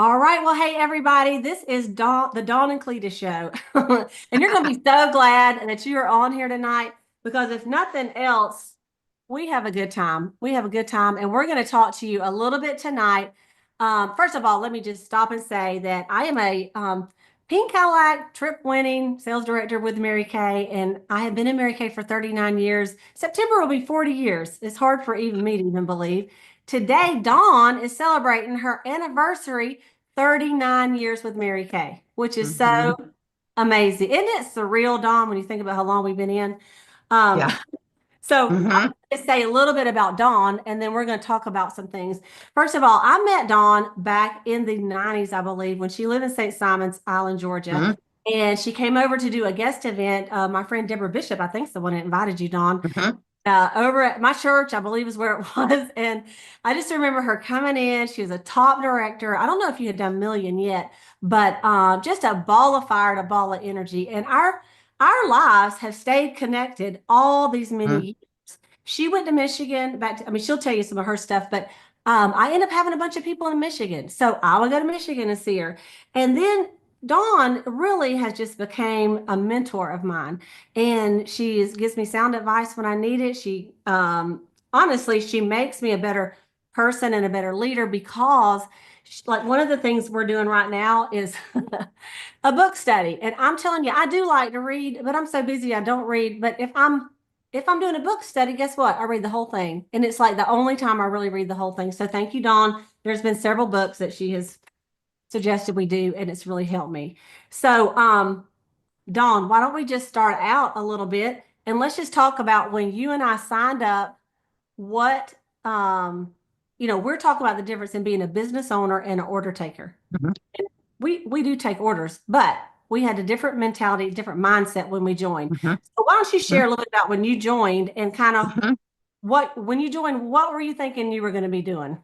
All right. Well, hey, everybody, this is the Dawn and Cleta show. And you're going to be so glad that you are on here tonight because if nothing else, we have a good time. We have a good time, and we're going to talk to you a little bit tonight. First of all, let me just stop and say that I am a Pink Cadillac trip winning sales director with Mary Kay, and I have been in Mary Kay for 39 years. September will be 40 years. It's hard for even me to even believe. Today, Dawn is celebrating her anniversary 39 years with Mary Kay, which is Hmm. so amazing. Isn't it surreal, Dawn, when you think about how long we've been in? Um, Yeah. so I'm Hmm. going to say a little bit about Dawn, and then we're going to talk about some things. First of all, I met Dawn back in the 90s, I believe, when she lived in St. Simons Island, Georgia. Hmm. And she came over to do a guest event. My friend Deborah Bishop, I think, is the one that invited you, Dawn, Hmm. over at my church, I believe is where it was. And I just remember her coming in. She was a top director. I don't know if you had done Million yet, but just a ball of fire and a ball of energy. And our lives have stayed connected all these many Hmm. years. She went to Michigan back to, I mean, she'll tell you some of her stuff, but I ended up having a bunch of people in Michigan. So I would go to Michigan and see her. And then Dawn really has just became a mentor of mine and gives me sound advice when I need it. She honestly, she makes me a better person and a better leader because like one of the things we're doing right now is a book study. And I'm telling you, I do like to read, but I'm so busy I don't read. But if I'm doing a book study, guess what? I read the whole thing. And it's like the only time I really read the whole thing. So thank you, Dawn. There's been several books that she has suggested we do, and it's really helped me. So Dawn, why don't we just start out a little bit and let's just talk about when you and I signed up, what we're talking about the difference in being a business owner and an order taker. Hmm. We do take orders, but we had a different mentality, different mindset when we joined. Hmm. So why don't you share a little bit about when you joined and kind of Hmm. when you joined, what were you thinking you were going to be doing?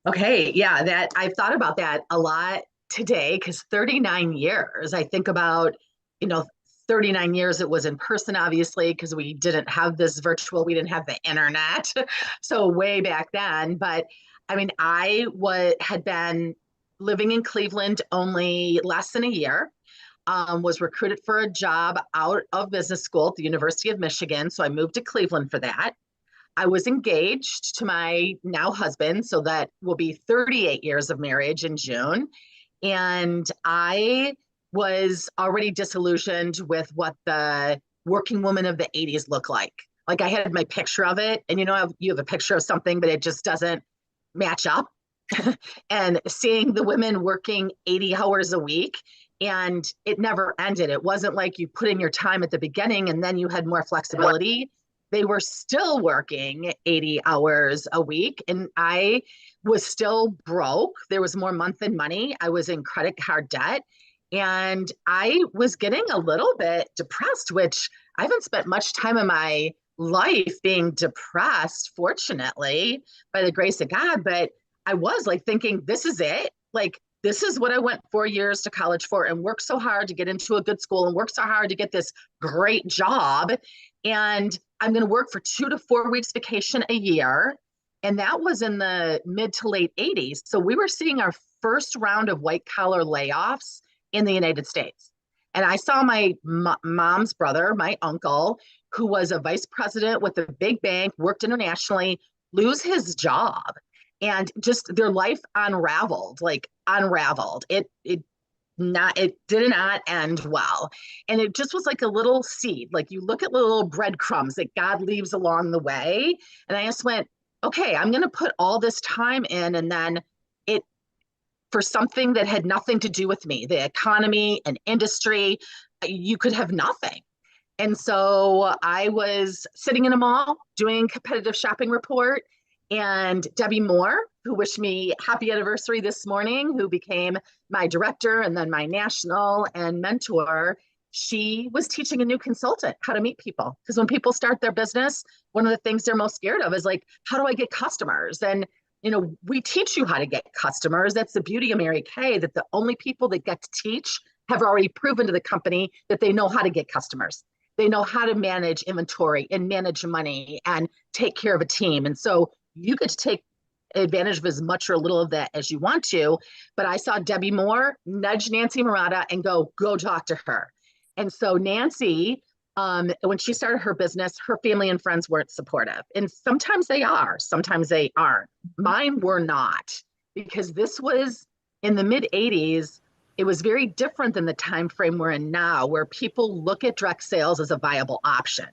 Okay. Yeah, that I've thought about that a lot today because 39 years, I think about, you know, 39 years it was in person, obviously, because we didn't have this virtual, we didn't have the internet. So way back then. But I mean, had been living in Cleveland only less than a year. Was recruited for a job out of business school at the University of Michigan. So I moved to Cleveland for that. I was engaged to my now husband, so that will be 38 years of marriage in June. And I was already disillusioned with what the working woman of the 80s looked like. Like I had my picture of it, and you have a picture of something, but it just doesn't match up. And seeing the women working 80 hours a week, and it never ended. It wasn't like you put in your time at the beginning and then you had more flexibility. They were still working 80 hours a week, and I was still broke. There was more month than money. I was in credit card debt, and I was getting a little bit depressed, which I haven't spent much time in my life being depressed, fortunately, by the grace of God. But I was like thinking, this is it. Like, this is what I went 4 years to college for and worked so hard to get into a good school and worked so hard to get this great job. And I'm going to work for 2 to 4 weeks vacation a year. And that was in the mid to late 80s. So we were seeing our first round of white collar layoffs in the United States. And I saw my mom's brother, my uncle, who was a vice president with a big bank, worked internationally, lose his job. And just their life unraveled, like unraveled. It did not end well. And it just was like a little seed. Like you look at little breadcrumbs that God leaves along the way. And I just went, okay, I'm going to put all this time in. And then it, for something that had nothing to do with me, the economy and industry, you could have nothing. And so I was sitting in a mall doing competitive shopping report, and Debbie Moore, who wished me happy anniversary this morning, who became my director and then my national and mentor, she was teaching a new consultant how to meet people. Because when people start their business, one of the things they're most scared of is like, how do I get customers? And we teach you how to get customers. That's the beauty of Mary Kay, that the only people that get to teach have already proven to the company that they know how to get customers. They know how to manage inventory and manage money and take care of a team. And so you get to take advantage of as much or little of that as you want to. But I saw Debbie Moore nudge Nancy Murata and go talk to her. And so Nancy, when she started her business, her family and friends weren't supportive. And sometimes they are, sometimes they aren't. Mine were not, because this was in the mid 80s. It was very different than the time frame we're in now, where people look at direct sales as a viable option.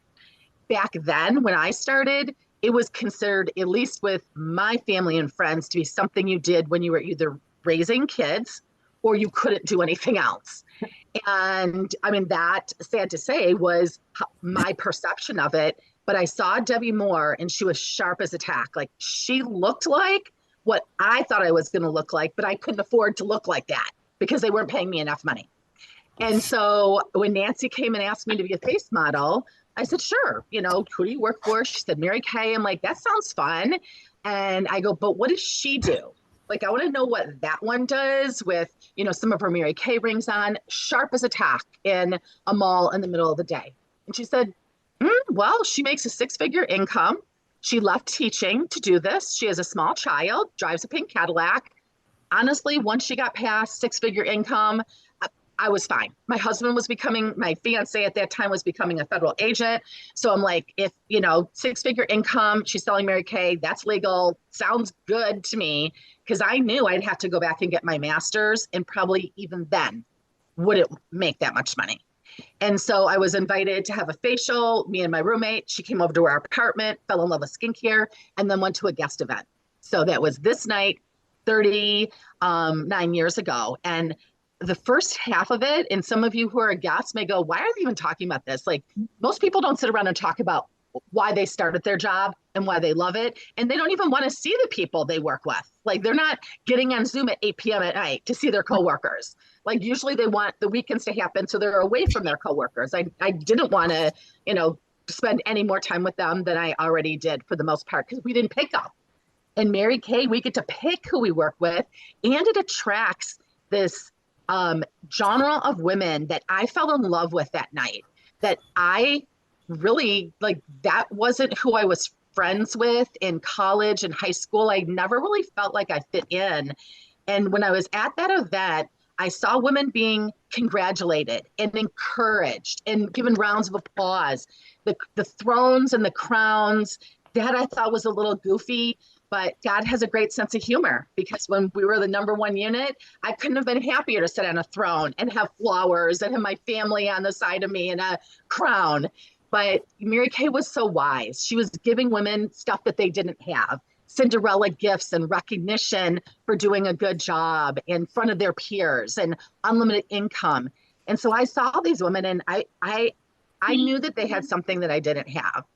Back then, when I started, it was considered, at least with my family and friends, to be something you did when you were either raising kids or you couldn't do anything else. And I mean, that, sad to say, was my perception of it. But I saw Debbie Moore and she was sharp as a tack. Like, she looked like what I thought I was going to look like, but I couldn't afford to look like that because they weren't paying me enough money. And so when Nancy came and asked me to be a face model, I said, sure. You know, who do you work for? She said, Mary Kay. I'm like, that sounds fun. And I go, but what does she do? Like, I want to know what that one does with, you know, some of her Mary Kay rings on, sharp as a tack in a mall in the middle of the day. And she said, well, she makes a six-figure income. She left teaching to do this. She has a small child, drives a pink Cadillac. Honestly, once she got past six-figure income, I was fine. My husband was becoming, my fiance at that time was becoming a federal agent. So I'm like, if, you know, six-figure income, she's selling Mary Kay, that's legal, sounds good to me, because I knew I'd have to go back and get my master's, and probably even then wouldn't make that much money. And so I was invited to have a facial, me and my roommate. She came over to our apartment, fell in love with skincare, and then went to a guest event. So that was this night, 39 years ago. And the first half of it, and some of you who are guests may go, why are they even talking about this? Like, most people don't sit around and talk about why they started their job and why they love it. And they don't even want to see the people they work with. Like, they're not getting on Zoom at 8 p.m. at night to see their coworkers. Like, usually they want the weekends to happen so they're away from their coworkers. I didn't want to, you know, spend any more time with them than I already did for the most part, because we didn't pick up. And Mary Kay, we get to pick who we work with, and it attracts this genre of women that I fell in love with that night, that I really, like, that wasn't who I was friends with in college and high school. I never really felt like I fit in. And when I was at that event, I saw women being congratulated and encouraged and given rounds of applause. The thrones and the crowns, that I thought was a little goofy. But God has a great sense of humor, because when we were the number one unit, I couldn't have been happier to sit on a throne and have flowers and have my family on the side of me and a crown. But Mary Kay was so wise. She was giving women stuff that they didn't have. Cinderella gifts and recognition for doing a good job in front of their peers, and unlimited income. And so I saw these women, and I knew that they had something that I didn't have.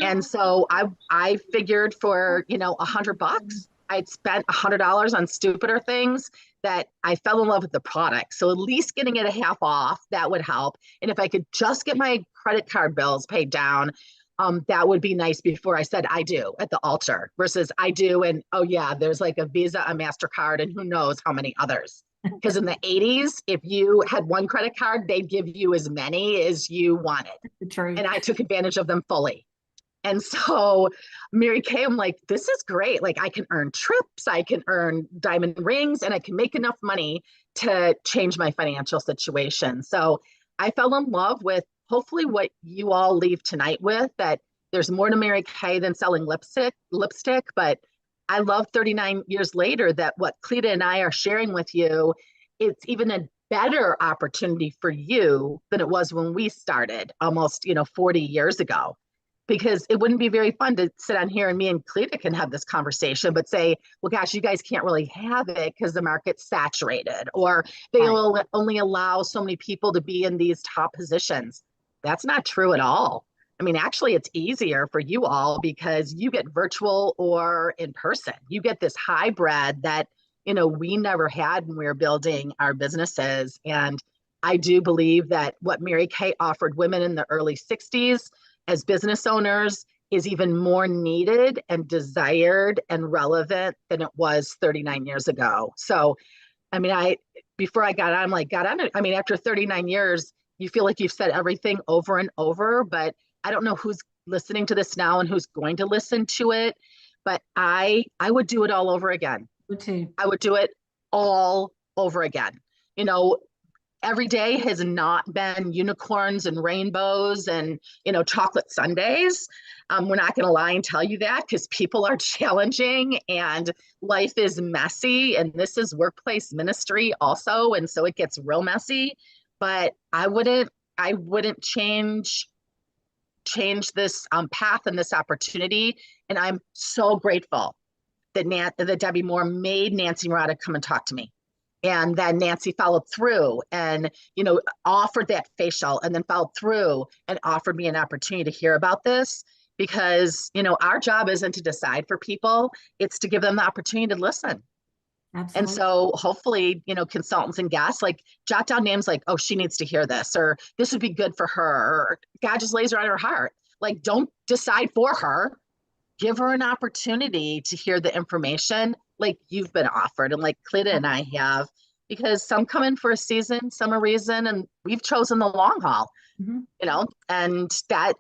And so I figured for, you know, $100, I'd spent $100 on stupider things, that I fell in love with the product. So at least getting it a half off, that would help. And if I could just get my credit card bills paid down, that would be nice before I said I do at the altar, versus I do. And, oh yeah, there's like a Visa, a MasterCard, and who knows how many others. Because in the 80s, if you had one credit card, they'd give you as many as you wanted. True. And I took advantage of them fully. And so Mary Kay, I'm like, this is great. Like, I can earn trips, I can earn diamond rings, and I can make enough money to change my financial situation. So I fell in love with, hopefully, what you all leave tonight with, that there's more to Mary Kay than selling lipstick. But I love 39 years later that what Cleta and I are sharing with you, it's even a better opportunity for you than it was when we started almost, 40 years ago. Because it wouldn't be very fun to sit on here and me and Cleta can have this conversation, but say, well, gosh, you guys can't really have it because the market's saturated, or they'll only allow so many people to be in these top positions. That's not true at all. I mean, actually, it's easier for you all because you get virtual or in person. You get this hybrid that, we never had when we were building our businesses. And I do believe that what Mary Kay offered women in the early 60s as business owners is even more needed and desired and relevant than it was 39 years ago. So, I mean, before I got on, I'm like, after 39 years, you feel like you've said everything over and over, but I don't know who's listening to this now and who's going to listen to it. but I would do it all over again. Me too. I would do it all over again. You know, every day has not been unicorns and rainbows and chocolate sundaes. We're not going to lie and tell you that because people are challenging and life is messy, and this is workplace ministry also, and so it gets real messy. But I wouldn't change this path and this opportunity, and I'm so grateful that Debbie Moore made Nancy Murata come and talk to me. And then Nancy followed through and, offered that facial and then followed through and offered me an opportunity to hear about this because, our job isn't to decide for people, it's to give them the opportunity to listen. And Absolutely. so hopefully, consultants and guests like jot down names like, oh, she needs to hear this, or this would be good for her, or God just lays her on her heart. Like, don't decide for her, give her an opportunity to hear the information like you've been offered and like Cleta and I have, because some come in for a season, some a reason, and we've chosen the long haul, Mhm. and that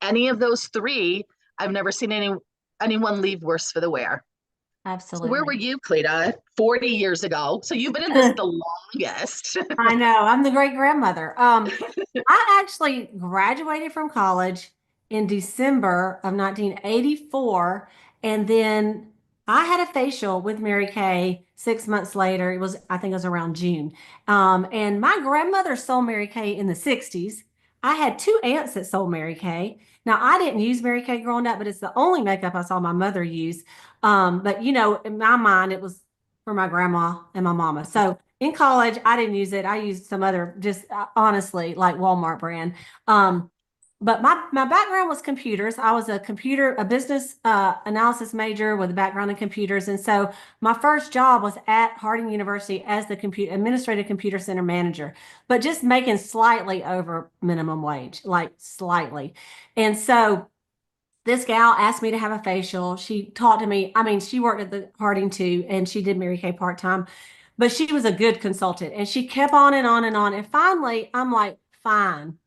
any of those three, I've never seen anyone leave worse for the wear. So where were Absolutely. you, Cleta, 40 years ago? So you've been in this the longest. I know. I'm the great grandmother. I actually graduated from college in December of 1984, and then I had a facial with Mary Kay 6 months later. I think it was around June. And my grandmother sold Mary Kay in the 60s. I had two aunts that sold Mary Kay. Now, I didn't use Mary Kay growing up, but it's the only makeup I saw my mother use. But in my mind, it was for my grandma and my mama. So in college, I didn't use it. I used some other, just honestly, like Walmart brand. Um, but my background was computers. I was a business analysis major with a background in computers. And so my first job was at Harding University as the administrative computer center manager, but just making slightly over minimum wage, like slightly. And so this gal asked me to have a facial. She talked to me. I mean, she worked at the Harding too, and she did Mary Kay part time, but she was a good consultant. And she kept on and on and on. And finally, I'm like, fine,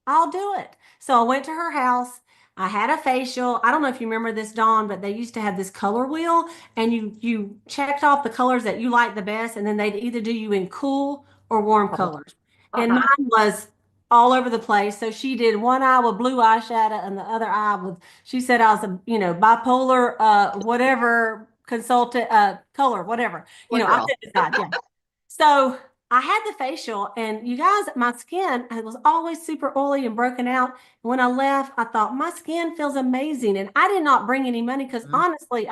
I'll do it. So I went to her house. I had a facial. I don't know if you remember this, Dawn, but they used to have this color wheel, and you checked off the colors that you liked the best, and then they'd either do you in cool or warm colors. And Uh-huh. mine was all over the place. So she did one eye with blue eyeshadow and the other eye with, she said I was a, bipolar, whatever consultant, color, whatever. Poor I girl. couldn't decide. Yeah. So I had the facial, and you guys, my skin it was always super oily and broken out. When I left, I thought my skin feels amazing. And I did not bring any money because Mhm. honestly,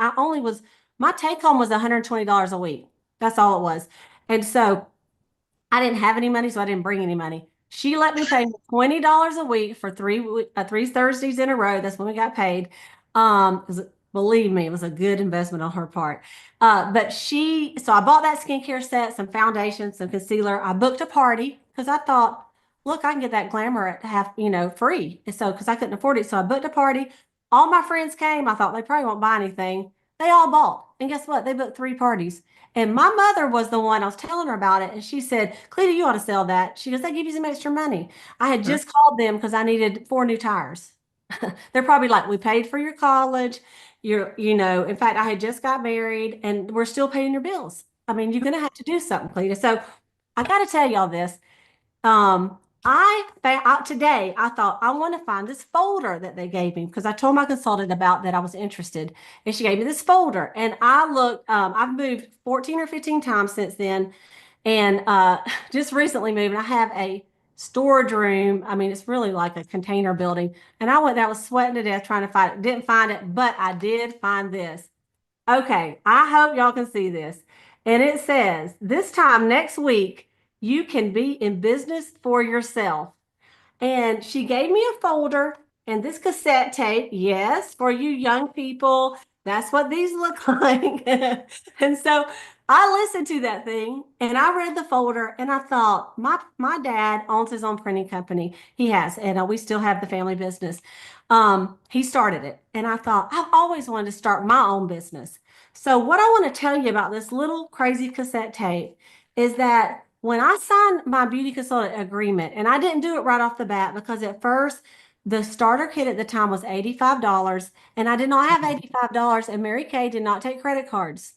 my take home was $120 a week. That's all it was. And so I didn't have any money, so I didn't bring any money. She let me pay $20 a week for three Thursdays in a row. That's when we got paid. Believe me, it was a good investment on her part. So I bought that skincare set, some foundation, some concealer. I booked a party because I thought, look, I can get that glamour at half, free. And so, because I couldn't afford it. So I booked a party. All my friends came. I thought they probably won't buy anything. They all bought. And guess what? They booked three parties. And my mother was the one I was telling her about it. And she said, Cleta, you ought to sell that. She goes, they give you some extra money. I had just called them because I needed four new tires. They're probably like, we paid for your college. In fact, I had just got married and we're still paying your bills. I mean, you're going to have to do something, Cleta. So I got to tell y'all this. Today I thought I want to find this folder that they gave me because I told my consultant about that I was interested, and she gave me this folder. And I looked. I've moved 14 or 15 times since then, and just recently moved. And I have a storage room. I mean, it's really like a container building. And I went there, I was sweating to death trying to find it. Didn't find it, but I did find this. Okay, I hope y'all can see this. And it says, this time next week, you can be in business for yourself. And she gave me a folder and this cassette tape. Yes, for you young people, that's what these look like. And so I listened to that thing and I read the folder and I thought, my dad owns his own printing company. He has, and we still have the family business. He started it. And I thought, I've always wanted to start my own business. So what I want to tell you about this little crazy cassette tape is that when I signed my beauty consultant agreement, and I didn't do it right off the bat because at first The starter kit at the time was $85, and I did not have $85, and Mary Kay did not take credit cards.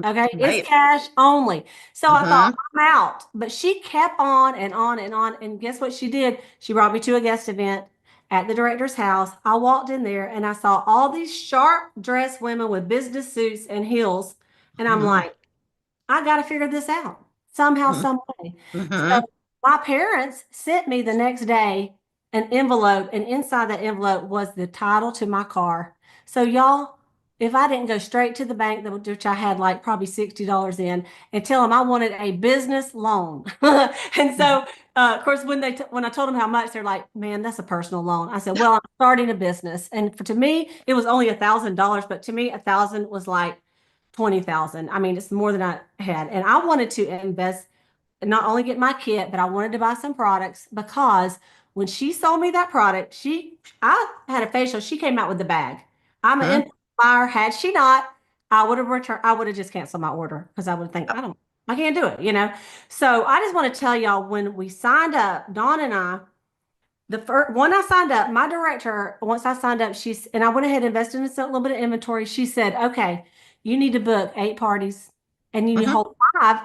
Okay, it's Right. cash only. So I thought, Hmm. I'm out. But she kept on and on and on. And guess what she did? She brought me to a guest event at the director's house. I walked in there and I saw all these sharp dressed women with business suits and heels. And I'm Hmm. like, I got to figure this out somehow, some way. So Hmm. my parents sent me the next day an envelope, and inside that envelope was the title to my car. So y'all, if I didn't go straight to the bank, which I had like probably $60 in, and tell them I wanted a business loan, and so of course when I told them how much, they're like, "Man, that's a personal loan." I said, "Well, I'm starting a business," and to me, it was only $1,000, but to me, 1,000 was like 20,000. I mean, it's more than I had. And I wanted to invest, not only get my kit, but I wanted to buy some products because when she sold me that product, I had a facial, she came out with the bag. I'm an Hmm. impulse buyer. Had she not, I would have just canceled my order because I would think, I can't do it. So I just want to tell y'all when we signed up, Dawn and I, the first when I signed up, my director, once I signed up, and I went ahead and invested in a little bit of inventory. She said, okay, you need to book 8 parties and you need to Hmm. hold five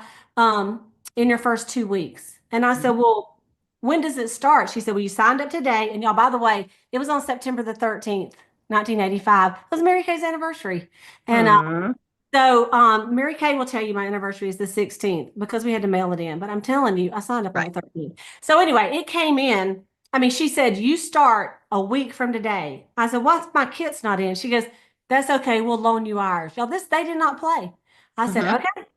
in your first 2 weeks. And I said, well, when does it start? She said, well, you signed up today. And y'all, by the way, it was on September the 13th, 1985. It was Mary Kay's anniversary. And Hmm. so Mary Kay will tell you my anniversary is the 16th because we had to mail it in. But I'm telling you, I signed up on Right. the 13th. So anyway, it came in. I mean, she said, you start a week from today. I said, what's my kit's not in? She goes, that's okay. We'll loan you ours. Y'all, they did not play. I said, Hmm. okay.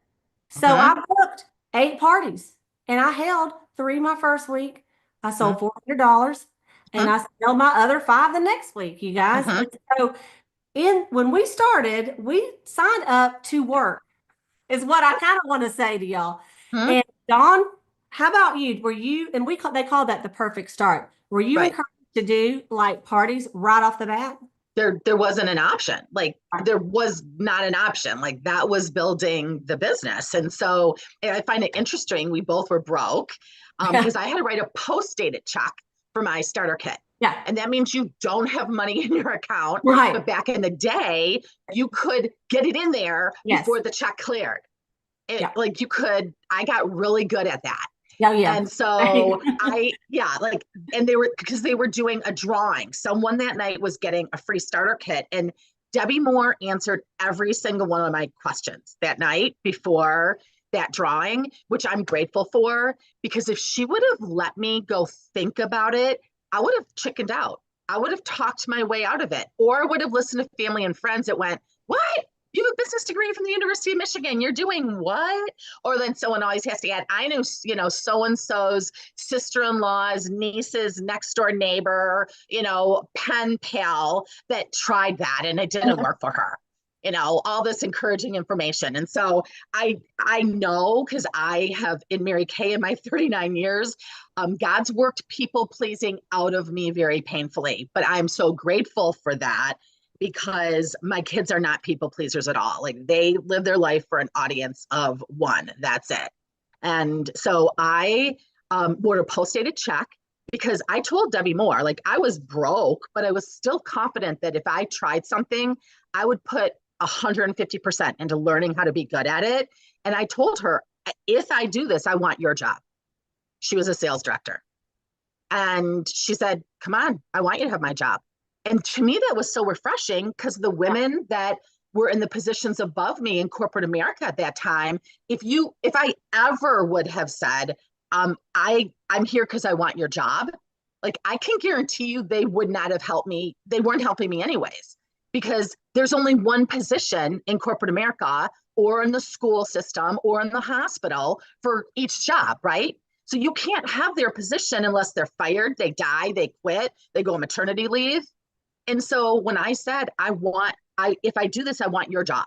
So I Hmm. booked 8 parties and I held three my first week. I sold Hmm. $400 and I sold my other five the next week, you guys. Hmm. And so when we started, we signed up to work is what I kind of want to say to y'all. Hmm. And Dawn, how about you? Were you, and they call that the perfect start. Were you Right. encouraged to do like parties right off the bat? There wasn't an option. Like there was not an option. Like that was building the business. And so I find it interesting. We both were broke Yeah. because I had to write a post-dated check for my starter kit. Yeah. And that means you don't have money in your account. Right. But back in the day, you could get it in there Yes. before the check cleared. Yeah. Like you could, I got really good at that. Yeah. Yeah. And so yeah, like, and because they were doing a drawing. Someone that night was getting a free starter kit. And Debbie Moore answered every single one of my questions that night before that drawing, which I'm grateful for, because if she would have let me go think about it, I would have chickened out. I would have talked my way out of it, or I would have listened to family and friends that went, what? You have a business degree from the University of Michigan. You're doing what? Or then someone always has to add, I knew, so and so's sister in law's niece's next door neighbor, pen pal that tried that and it didn't work for her. All this encouraging information. And so I know because I have in Mary Kay in my 39 years, God's worked people pleasing out of me very painfully. But I'm so grateful for that because my kids are not people pleasers at all. Like they live their life for an audience of one. That's it. And so I wrote a post-dated check because I told Debbie Moore, like I was broke, but I was still confident that if I tried something, I would put 150% into learning how to be good at it. And I told her, if I do this, I want your job. She was a sales director. And she said, come on, I want you to have my job. And to me, that was so refreshing because the Yeah. women that were in the positions above me in corporate America at that time, if I ever would have said, I'm here because I want your job, like I can guarantee you they would not have helped me. They weren't helping me anyways, because there's only one position in corporate America or in the school system or in the hospital for each job, right? So you can't have their position unless they're fired, they die, they quit, they go on maternity leave. And so when I said, if I do this, I want your job.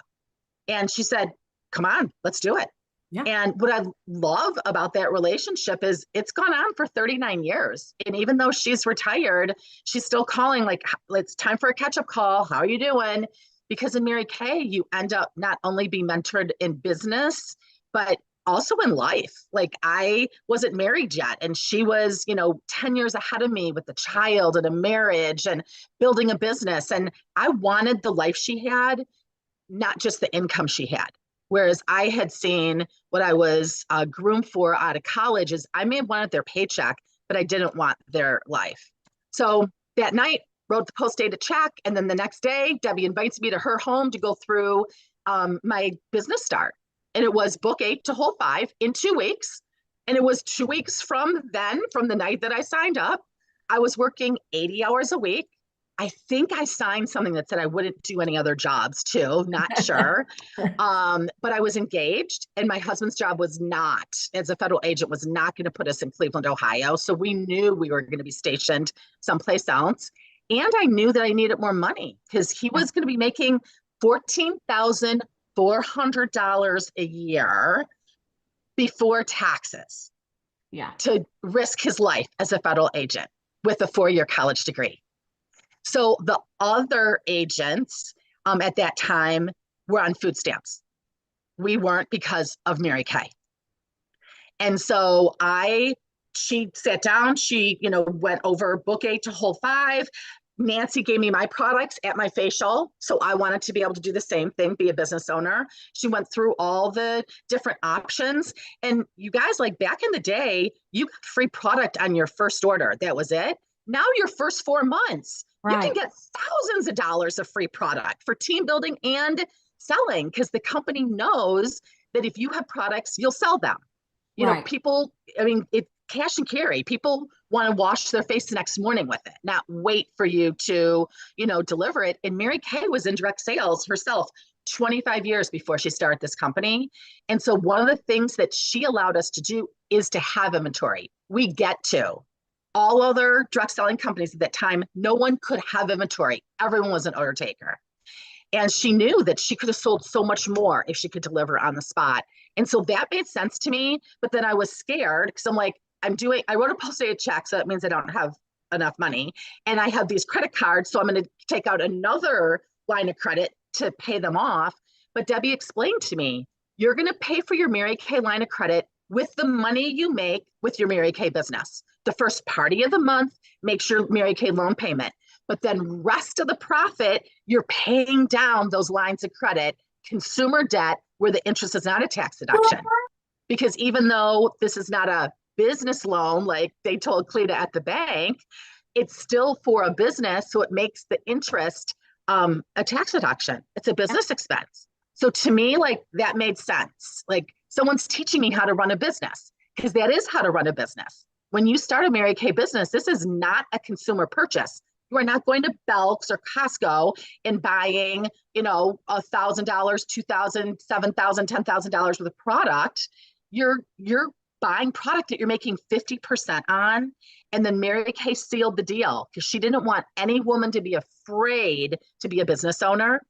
And she said, come on, let's do it. Yeah. And what I love about that relationship is it's gone on for 39 years. And even though she's retired, she's still calling like, it's time for a catch-up call. How are you doing? Because in Mary Kay, you end up not only being mentored in business, but also in life. Like I wasn't married yet, and she was, 10 years ahead of me with a child and a marriage and building a business. And I wanted the life she had, not just the income she had. Whereas I had seen what I was groomed for out of college is I may have wanted their paycheck, but I didn't want their life. So that night, wrote the post-dated check. And then the next day, Debbie invites me to her home to go through my business start. And it was book 8 to hold 5 in 2 weeks. And it was 2 weeks from then, from the night that I signed up. I was working 80 hours a week. I think I signed something that said I wouldn't do any other jobs too, not sure. But I was engaged, and my husband's job was not, as a federal agent, was not going to put us in Cleveland, Ohio. So we knew we were going to be stationed someplace else. And I knew that I needed more money because he was going to be making $14,400 a year before taxes. Yeah. To risk his life as a federal agent with a 4-year college degree. So the other agents at that time were on food stamps. We weren't because of Mary Kay. And so she sat down, she, went over book 8 to hold 5. Nancy gave me my products at my facial. So I wanted to be able to do the same thing, be a business owner. She went through all the different options. And you guys, like back in the day, you got free product on your first order. That was it. Now your first 4 months, you can get thousands of dollars of free product for team building and selling, because the company knows that if you have products, you'll sell them. People, it's cash and carry. People want to wash their face the next morning with it, not wait for you to, deliver it. And Mary Kay was in direct sales herself 25 years before she started this company. And so one of the things that she allowed us to do is to have inventory. We get to. All other direct selling companies at that time, no one could have inventory. Everyone was an order taker. And she knew that she could have sold so much more if she could deliver on the spot. And so that made sense to me. But then I was scared because I'm like, I wrote a post-dated check, so that means I don't have enough money. And I have these credit cards, so I'm going to take out another line of credit to pay them off. But Debbie explained to me, you're going to pay for your Mary Kay line of credit with the money you make with your Mary Kay business. The first party of the month makes your Mary Kay loan payment. But then rest of the profit, you're paying down those lines of credit, consumer debt, where the interest is not a tax deduction. Because even though this is not a business loan, like they told Cleta at the bank, it's still for a business. So it makes the interest a tax deduction. It's a business expense. So to me, like that made sense. Like someone's teaching me how to run a business, because that is how to run a business. When you start a Mary Kay business, this is not a consumer purchase. You are not going to Belk's or Costco and buying, $1,000, $2,000, $7,000, $10,000 worth of product. You're buying product that you're making 50% on. And then Mary Kay sealed the deal because she didn't want any woman to be afraid to be a business owner.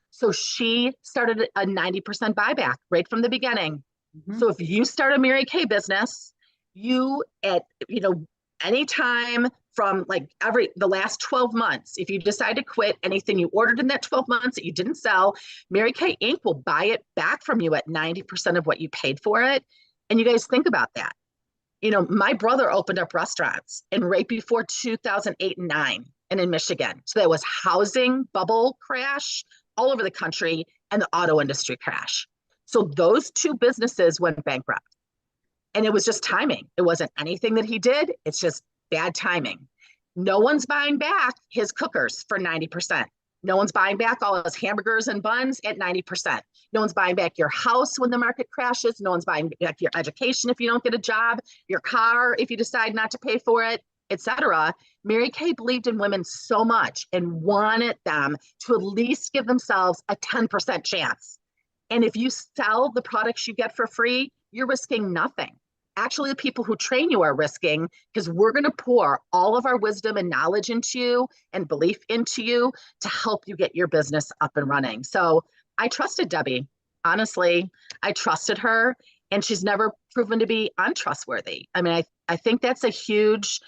So she started a 90% buyback right from the beginning. Mm-hmm. So if you start a Mary Kay business, anytime from the last 12 months, if you decide to quit anything you ordered in that 12 months that you didn't sell, Mary Kay Inc. will buy it back from you at 90% of what you paid for it. And you guys think about that. My brother opened up restaurants right before 2008 and 9 and in Michigan. So that was housing bubble crash all over the country and the auto industry crash. So those two businesses went bankrupt. And it was just timing. It wasn't anything that he did. It's just bad timing. No one's buying back his cookers for 90%. No one's buying back all his hamburgers and buns at 90%. No one's buying back your house when the market crashes. No one's buying back your education if you don't get a job, your car if you decide not to pay for it, etc. Mary Kay believed in women so much and wanted them to at least give themselves a 10% chance. And if you sell the products you get for free, you're risking nothing. Actually, the people who train you are risking, because we're going to pour all of our wisdom and knowledge into you and belief into you to help you get your business up and running. So I trusted Debbie. Honestly, I trusted her, and she's never proven to be untrustworthy. I mean, I think that's a huge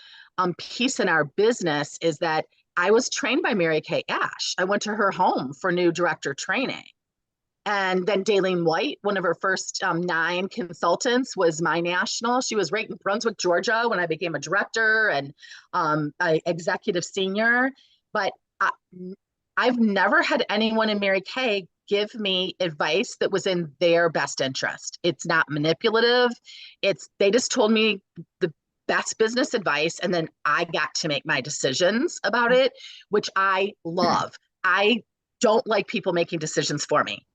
piece in our business, is that I was trained by Mary Kay Ash. I went to her home for new director training. And then Daleen White, one of her first 9 consultants, was my national. She was right in Brunswick, Georgia, when I became a director and a executive senior. But I, I've never had anyone in Mary Kay give me advice that was in their best interest. It's not manipulative. They just told me the best business advice, and then I got to make my decisions about it, which I love. I don't like people making decisions for me.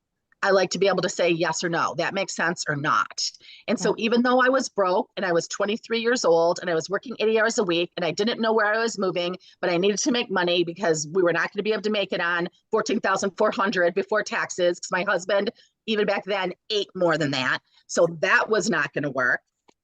I like to be able to say yes or no, that makes sense or not. And so even though I was broke and I was 23 years old and I was working 80 hours a week and I didn't know where I was moving, but I needed to make money because we were not going to be able to make it on 14,400 before taxes, because my husband, even back then, ate more than that. So that was not going to work.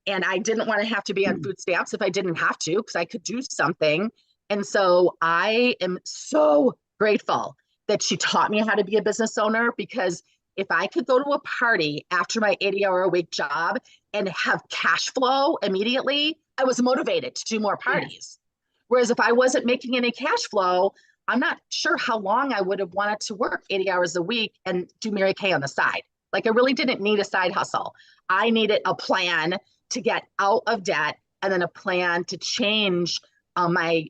And I didn't want to have to be on food stamps if I didn't have to, because I could do something. And so I am so grateful that she taught me how to be a business owner, because if I could go to a party after my 80-hour-a-week job and have cash flow immediately, I was motivated to do more parties. Whereas if I wasn't making any cash flow, I'm not sure how long I would have wanted to work 80 hours a week and do Mary Kay on the side. Like, I really didn't need a side hustle. I needed a plan to get out of debt, and then a plan to change my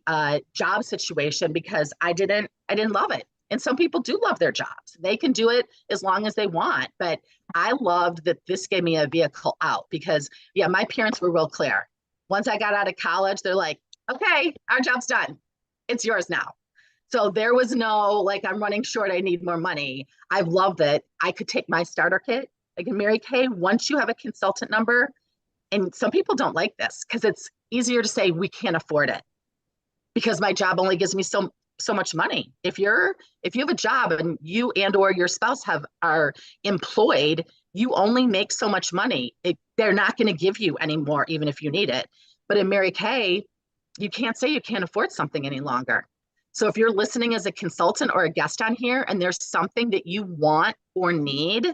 job situation, because I didn't love it. And some people do love their jobs. They can do it as long as they want. But I loved that this gave me a vehicle out, because, yeah, my parents were real clear. Once I got out of college, they're like, okay, our job's done. It's yours now. So there was no, like, I'm running short, I need more money. I loved that I could take my starter kit. Like in Mary Kay, once you have a consultant number, and some people don't like this because it's easier to say we can't afford it because my job only gives me so much money. If you have a job and you and or your spouse are employed, you only make so much money. They're not going to give you any more, even if you need it. But in Mary Kay, you can't say you can't afford something any longer. So if you're listening as a consultant or a guest on here, and there's something that you want or need,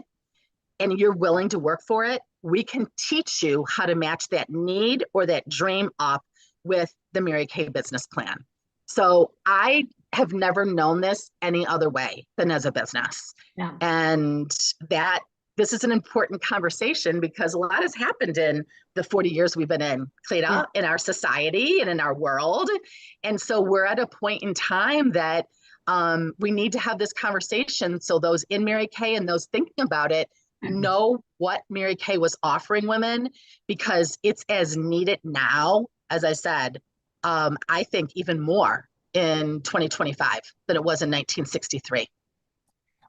and you're willing to work for it, we can teach you how to match that need or that dream up with the Mary Kay business plan. So I have never known this any other way than as a business. Yeah. And that this is an important conversation, because a lot has happened in the 40 years we've been in Cleta, in our society and in our world. And so we're at a point in time that we need to have this conversation, so those in Mary Kay and those thinking about it know what Mary Kay was offering women, because it's as needed now, as I said, I think even more in 2025 than it was in 1963.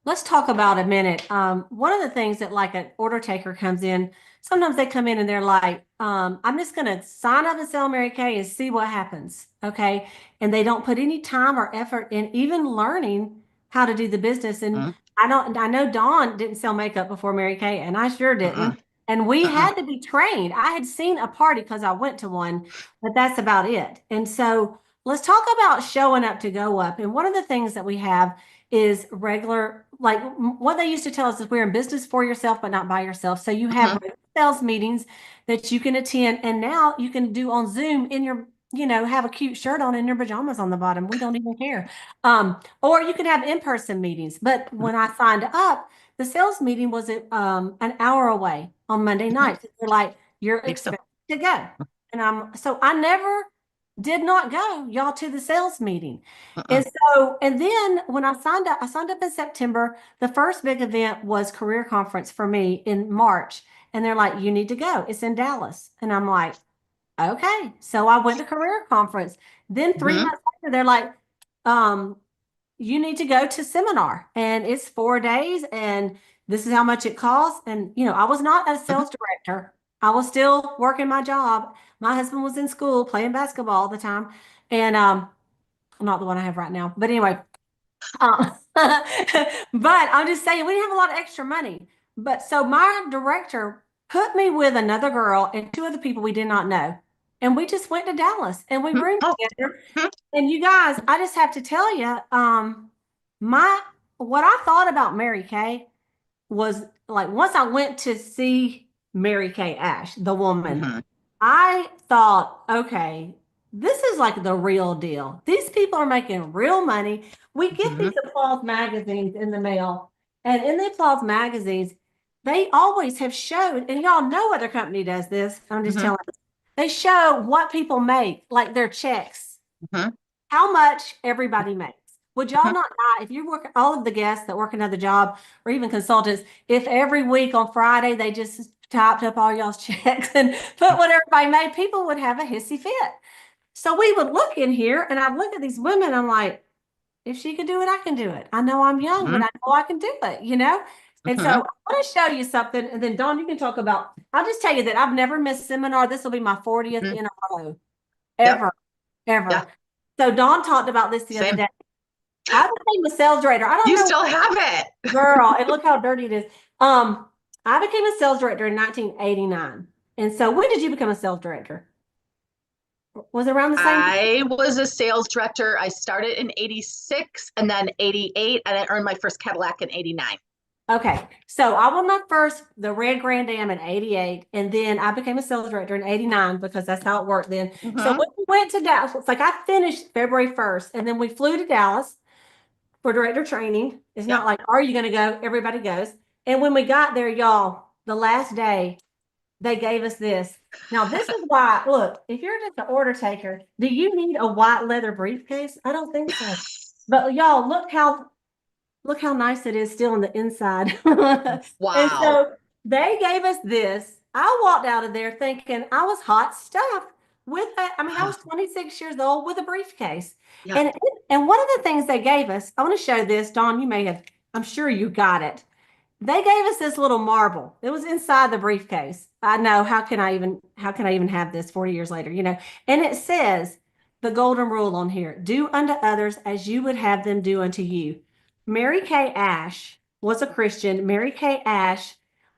Let's talk about a minute. One of the things that, like, an order taker comes in, sometimes they come in and they're like, I'm just going to sign up and sell Mary Kay and see what happens. Okay. And they don't put any time or effort in even learning how to do the business. And I know Dawn didn't sell makeup before Mary Kay, and I sure didn't. And we had to be trained. I had seen a party because I went to one, but that's about it. And so let's talk about showing up to go up. And one of the things that we have is regular, like what they used to tell us is we're in business for yourself, but not by yourself. So you have sales meetings that you can attend, and now you can do on Zoom in your, have a cute shirt on and your pajamas on the bottom. We don't even care. Or you can have in-person meetings. But when I signed up, the sales meeting was an hour away on Monday nights. They're like, you're expected to go. And so I never did not go, y'all, to the sales meeting. And then when I signed up in September. The first big event was career conference for me in March. And they're like, you need to go. It's in Dallas. And I'm like, okay. So I went to career conference. Then 3 months later, they're like, you need to go to seminar, and it's 4 days, and this is how much it costs. And, I was not a sales director. I was still working my job. My husband was in school playing basketball all the time. And not the one I have right now. But anyway, but I'm just saying we didn't have a lot of extra money. But so my director put me with another girl and 2 other people we did not know. And we just went to Dallas and we roomed together. And you guys, I just have to tell you, what I thought about Mary Kay was, like, once I went to see Mary Kay Ash, the woman, I thought, okay, this is like the real deal. These people are making real money. We get these applause magazines in the mail, And in the Applause magazines, they always have showed, and y'all know other company does this. I'm just Hmm. telling you. They show what people make, like their checks, Hmm. how much everybody makes. Would y'all Hmm. not die if you work, all of the guests that work another job or even consultants, if every week on Friday they just typed up all y'all's checks and put what everybody made, people would have a hissy fit. So we would look in here and I'd look at these women, I'm like, if she could do it, I can do it. I know I'm young, but Hmm. I know I can do it, you know? And so Hmm. I want to show you something. And then Dawn, you can talk about, I'll just tell you that I've never missed seminar. This will be my 40th Hmm. in a row, Yep. ever, Yeah. ever. So Dawn talked about this the other Same. day. I became a sales director. I don't You know, still have it. girl, and look how dirty it is. Um, I became a sales director in 1989. And so when did you become a sales director? Was it around the same time? I was a sales director. I started in 86 and then 88, and I earned my first Cadillac in 89. Okay, so I won my first, the Red Grand Am in 88, and then I became a sales director in 89 because that's how it worked then. So Hmm. when we went to Dallas, it's like I finished February 1st, and then we flew to Dallas for director training. It's not Yep. like, are you going to go? Everybody goes. And when we got there, y'all, the last day, they gave us this. Now, this is why, look, if you're just an order taker, do you need a white leather briefcase? I don't think so. But y'all, look how nice it is still on the inside. And Wow. so they gave us this. I walked out of there thinking I was hot stuff with that. I mean, I was 26 years old with a briefcase. Yeah. And and one of the things they gave us, I want to show this, Dawn, you may have, I'm sure you got it. They gave us this little marble. It was inside the briefcase. I know, how can I even have this 40 years later, you know? And it says the golden rule on here, do unto others as you would have them do unto you. Mary Kay Ash was a Christian. Mary Kay Ash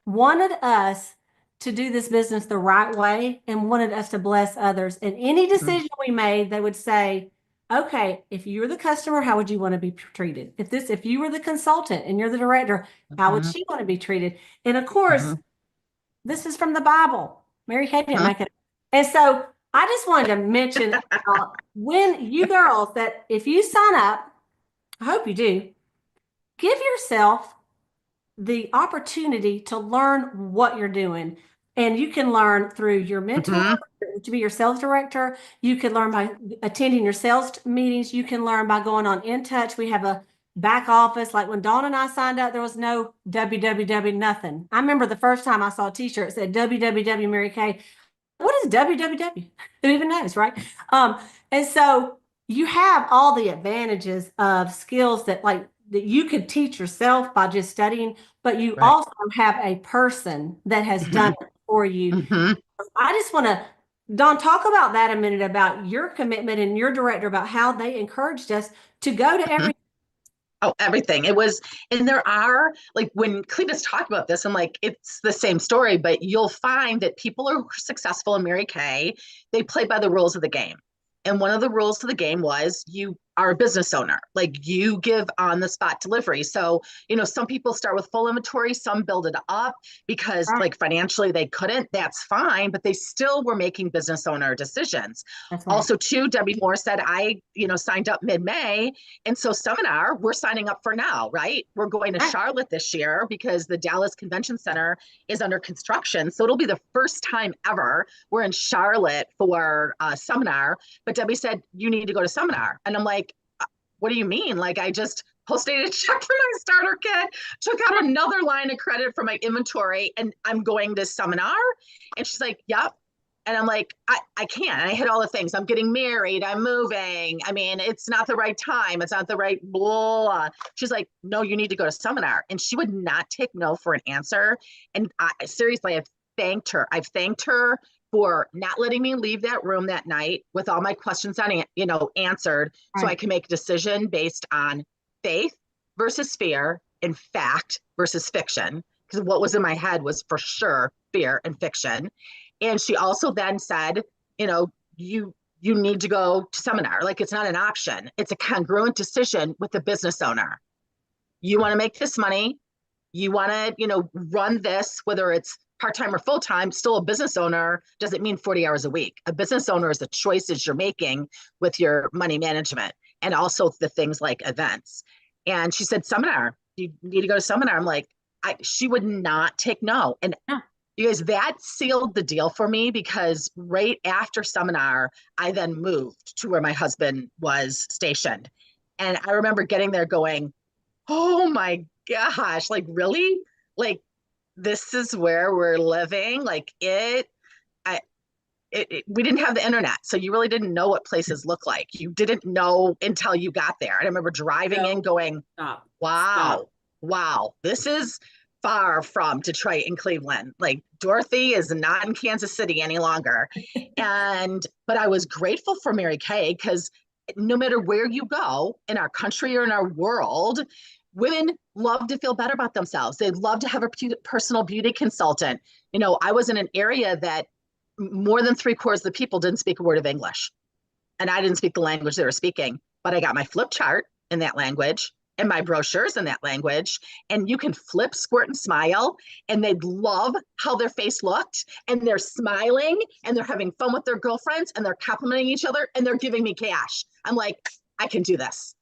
wanted us to do this business the right way and wanted us to bless others. And any decision we made, they would say, okay, if you're the customer, how would you want to be treated? If you were the consultant and you're the director, how would Hmm. she want to be treated? And of course, Hmm. this is from the Bible. Mary Kay didn't Hmm. make it. And so I just wanted to mention when you girls that if you sign up, I hope you do, give yourself the opportunity to learn what you're doing. And you can learn through your mentor Hmm. to be your sales director. You can learn by attending your sales meetings. You can learn by going on In Touch. We have a back office. Like when Dawn and I signed up, there was no www nothing. I remember the first time I saw a t-shirt that said www Mary Kay. What is www? Who even knows, right? Um, and so you have all the advantages of skills that you could teach yourself by just studying, but you Right. also have a person that has Hmm. done it for you. Hmm. I just want to, Don, talk about that a minute about your commitment and your director about how they encouraged us to go to Hmm. every. Oh, everything. It was, and there are like when Cletus talked about this, I'm like, it's the same story, but you'll find that people who are successful in Mary Kay, they play by the rules of the game. And one of the rules to the game was you are a business owner, like you give on the spot delivery. So, some people start with full inventory, some build it up because Right. like financially they couldn't, that's fine, but they still were making business owner decisions. That's right. Also, too, Debbie Moore said, signed up mid-May. And so seminar, we're signing up for now, right? We're going to Right. Charlotte this year because the Dallas Convention Center is under construction. So it'll be the first time ever we're in Charlotte for a seminar. But Debbie said, you need to go to seminar. And I'm like, what do you mean? Like I just posted a check for my starter kit, took out another line of credit for my inventory, and I'm going to seminar. And she's like, yep. And I'm like, I can't. I hit all the things. I'm getting married. I'm moving. I mean, it's not the right time. It's not the right blah. She's like, no, you need to go to seminar. And she would not take no for an answer. And seriously, I've thanked her. I've thanked her for not letting me leave that room that night with all my questions answered so I Right. can make a decision based on faith versus fear and fact versus fiction. Because what was in my head was for sure fear and fiction. And she also then said, you need to go to seminar. Like it's not an option. It's a congruent decision with the business owner. You want to make this money. You want to, run this, whether it's part-time or full-time, still a business owner doesn't mean 40 hours a week. A business owner is the choices you're making with your money management and also the things like events. And she said, seminar. you need to go to seminar. I'm like, she would not take no. And Yeah. you guys, that sealed the deal for me because right after seminar, I then moved to where my husband was stationed. And I remember getting there going, oh my gosh, like really? Like this is where we're living. Like we didn't have the internet, so you really didn't know what places look like. You didn't know until you got there. And I remember driving in No, going, stop. wow, Stop. wow, this is far from Detroit and Cleveland. Like Dorothy is not in Kansas City any longer. But I was grateful for Mary Kay because no matter where you go in our country or in our world, women love to feel better about themselves. They love to have a personal beauty consultant. I was in an area that more than 3/4 of the people didn't speak a word of English. And I didn't speak the language they were speaking, but I got my flip chart in that language and my brochures in that language. And you can flip, squirt, and smile. And they'd love how their face looked. And they're smiling and they're having fun with their girlfriends and they're complimenting each other and they're giving me cash. I'm like, I can do this.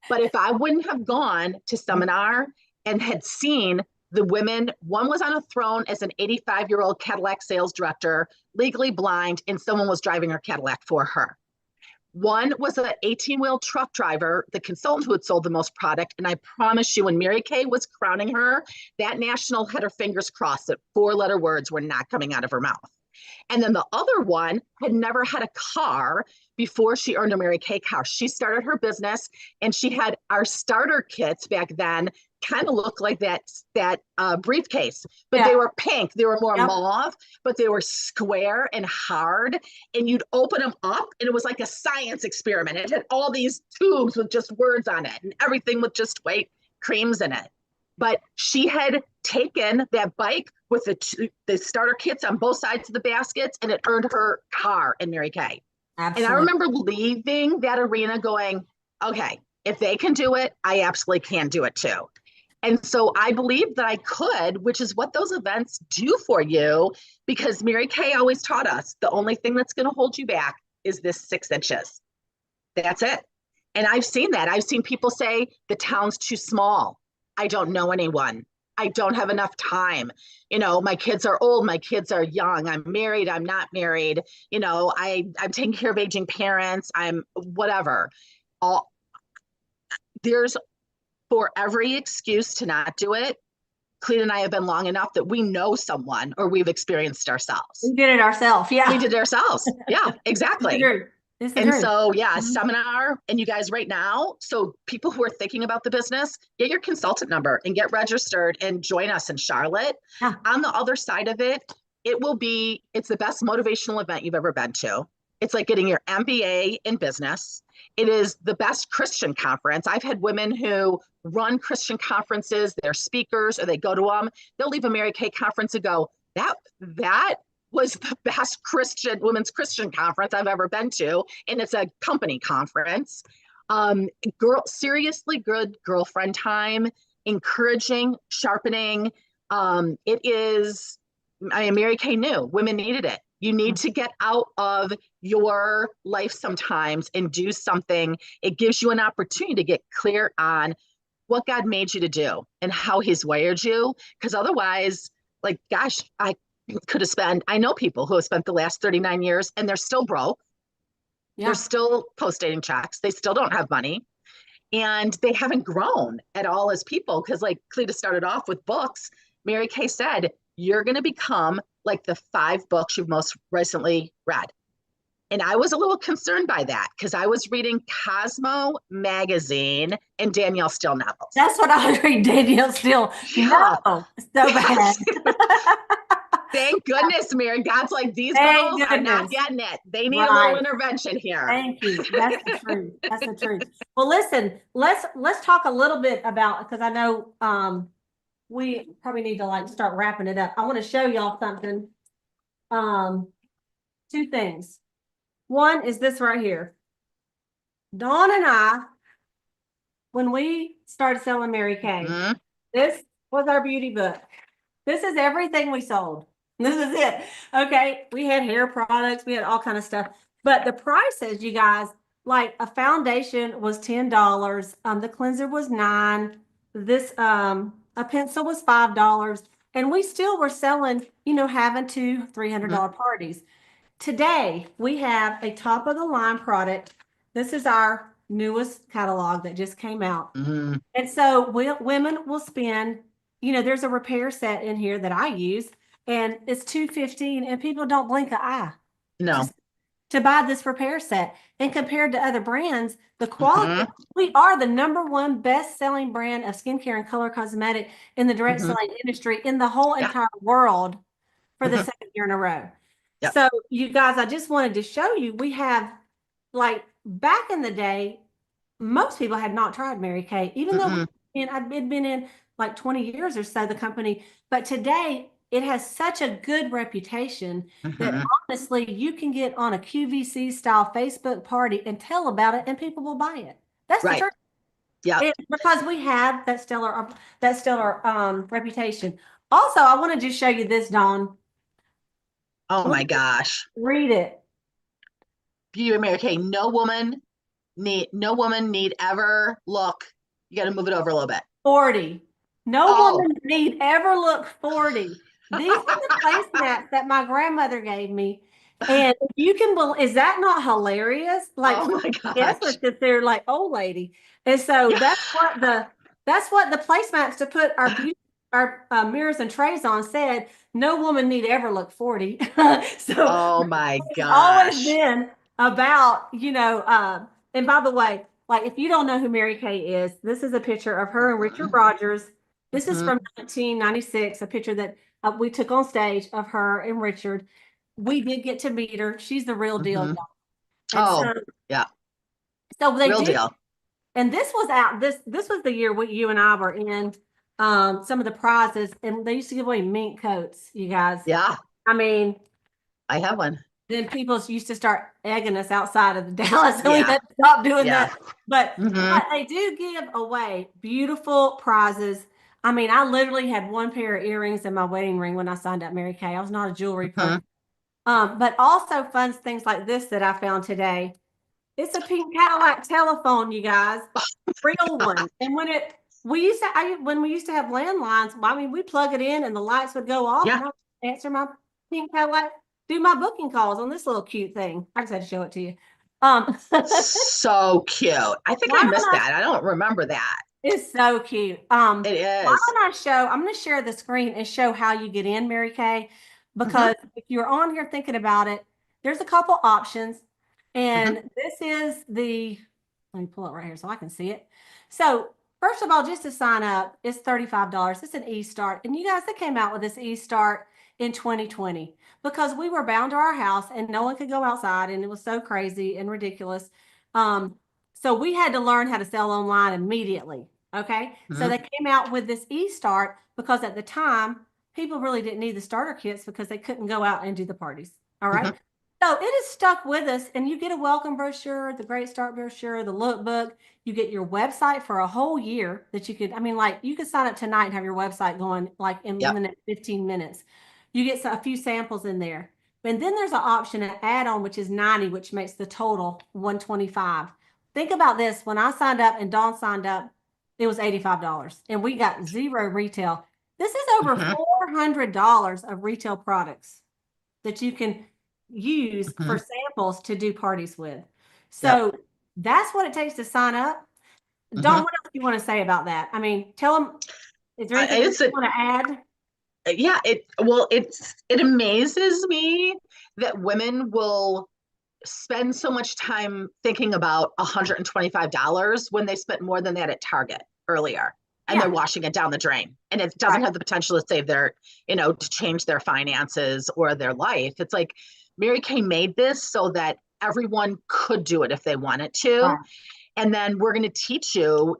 But if I wouldn't have gone to seminar and had seen the women, one was on a throne as an 85-year-old Cadillac sales director, legally blind, and someone was driving her Cadillac for her. One was an 18-wheel truck driver, the consultant who had sold the most product. And I promise you, when Mary Kay was crowning her, that national had her fingers crossed that 4-letter words were not coming out of her mouth. And then the other one had never had a car before she earned a Mary Kay car. She started her business and she had our starter kits back then kind of looked like that briefcase, but they were pink. They were more mauve, but they were square and hard. And you'd open them up and it was like a science experiment. It had all these tubes with just words on it and everything with just white creams in it. But she had taken that bike with the starter kits on both sides of the baskets and it earned her car in Mary Kay. Absolutely. And I remember leaving that arena going, okay, if they can do it, I absolutely can do it too. And so I believe that I could, which is what those events do for you, because Mary Kay always taught us the only thing that's going to hold you back is this 6 inches. That's it. And I've seen that. I've seen people say the town's too small. I don't know anyone. I don't have enough time. My kids are old. My kids are young. I'm married. I'm not married. I'm taking care of aging parents. I'm whatever. There's for every excuse to not do it. Cleta and I have been long enough that we know someone or we've experienced ourselves. We did it ourselves. Yeah. We did it ourselves. Yeah, exactly. And so, seminar, and you guys right now, so people who are thinking about the business, get your consultant number and get registered and join us in Charlotte. Yeah. On the other side of it, it's the best motivational event you've ever been to. It's like getting your MBA in business. It is the best Christian conference. I've had women who run Christian conferences, they're speakers, or they go to them. They'll leave a Mary Kay conference and go, that was the best women's Christian conference I've ever been to. And it's a company conference. Seriously good girlfriend time, encouraging, sharpening. Mary Kay knew women needed it. You need to get out of your life sometimes and do something. It gives you an opportunity to get clear on what God made you to do and how he's wired you. Because otherwise, I know people who have spent the last 39 years and they're still broke. Yeah. They're still post-dating checks. They still don't have money. And they haven't grown at all as people. Because like Cleta started off with books, Mary Kay said, you're going to become like the 5 books you've most recently read. And I was a little concerned by that because I was reading Cosmo magazine and Danielle Steele novels. That's what I was reading, Danielle Steele. Yeah. No, so bad. Thank goodness, Mary. God's like, these girls are not getting it. They need a little intervention here. Thank you. That's the truth. That's the truth. Well, listen, let's talk a little bit about, because I know we probably need to start wrapping it up. I want to show y'all something. 2 things. One is this right here. Dawn and I, when we started selling Mary Kay, this was our beauty book. This is everything we sold. This is it. Okay. We had hair products. We had all kind of stuff. But the prices, you guys, like a foundation was $10. The cleanser was $9. this a pencil was $5, and we still were selling, having two $300 parties. Today, we have a top of the line product. This is our newest catalog that just came out. Mm-hmm. And so women will spend, there's a repair set in here that I use, and it's 215, and people don't blink an eye No. just to buy this repair set. And compared to other brands, the quality, Mm-hmm. we are the number one best-selling brand of skincare and color cosmetic in the direct Mm-hmm. selling industry in the whole Yeah. entire world for the Mm-hmm. second year in a row. Yep. So you guys, I just wanted to show you, we have, like, back in the day, most people had not tried Mary Kay, even though Mm-mm. I've been in like 20 years or so, the company. But today it has such a good reputation that Mm-hmm. honestly, you can get on a QVC style Facebook party and tell about it, and people will buy it. That's the Right. truth. Yep. Because we have that stellar reputation. Also, I want to just show you this, Dawn. Oh Look, my gosh. read it. Beauty of Mary Kay. No woman need ever look. You got to move it over a little bit. 40. No Oh. woman need ever look 40. These are the placemats that my grandmother gave me. And if you can believe, is that not hilarious? Like, Oh for my yes, gosh. because they're like old lady. And so Yeah. that's what the placemats to put our beauty, our mirrors and trays on said. No woman need ever look 40. So Oh my it's always gosh. been about, and by the way, like, if you don't know who Mary Kay is, this is a picture of her and Richard Mm-hmm. Rogers. This is Mm-hmm. from 1996, a picture that we took on stage of her and Richard. We did get to meet her. She's the real deal, Mm-hmm. y'all. And Oh, so, yeah. so they Real did, deal. and this was out. This was the year you and I were in some of the prizes, and they used to give away mink coats, you guys. Yeah. I mean, I have one. then people used to start egging us outside of the Dallas, and we Yeah. had to stop doing Yeah. that. But Mm-hmm. they do give away beautiful prizes. I mean, I literally had one pair of earrings in my wedding ring when I signed up Mary Kay. I was not a jewelry Mm-hmm. person. But also fun things like this that I found today. It's a pink Cadillac telephone, you guys, real one. And when we used to have landlines, I mean, we plug it in and the lights would go off, Yeah. and I would answer my pink Cadillac, do my booking calls on this little cute thing. I just had to show it to you. So cute. I think Why I don't missed I that. I don't remember that. It's so cute. It Why is. don't I show? I'm going to share the screen and show how you get in, Mary Kay, Mm-hmm. because if you're on here thinking about it, there's a couple options, Mm-hmm. and this is the. Let me pull it right here so I can see it. So first of all, just to sign up, it's $35. It's an e-start, and you guys, that came out with this e-start in 2020 because we were bound to our house and no one could go outside, and it was so crazy and ridiculous. Um, so we had to learn how to sell online immediately. Okay. So Mm-hmm. they came out with this e-start because at the time, people really didn't need the starter kits because they couldn't go out and do the parties. All right. Mm-hmm. So it is stuck with us, and you get a welcome brochure, the Great Start brochure, the lookbook. You get your website for a whole year that you could, I mean, like, you could sign up tonight and have your website going like in Yep. the next 15 minutes. You get a few samples in there. And then there's an option, an add-on, which is 90, which makes the total 125. Think about this. When I signed up and Dawn signed up, it was $85 and we got zero retail. This is over Mm-hmm. $400 of retail products that you can use for Mm-hmm. samples to do parties with. Yep. So that's what it takes to sign up. Dawn, Mm-hmm. what else do you want to say about that? I mean, tell them, is there anything you It's a want to add? yeah. It amazes me that women will spend so much time thinking about $125 when they spent more than that at Target earlier, and they're Yeah, washing it down the drain, and it doesn't right, have the potential to save to change their finances or their life. It's like Mary Kay made this so that everyone could do it if they wanted to. right, And then we're going to teach you,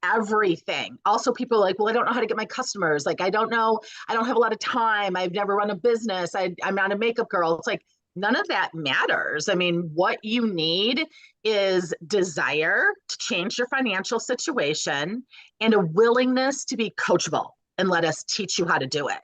everything. Also, people are like, well, I don't know how to get my customers. Like, I don't know. I don't have a lot of time. I've never run a business. I'm not a makeup girl. It's like, none of that matters. I mean, what you need is desire to change your financial situation and a willingness to be coachable and let us teach you how to do it.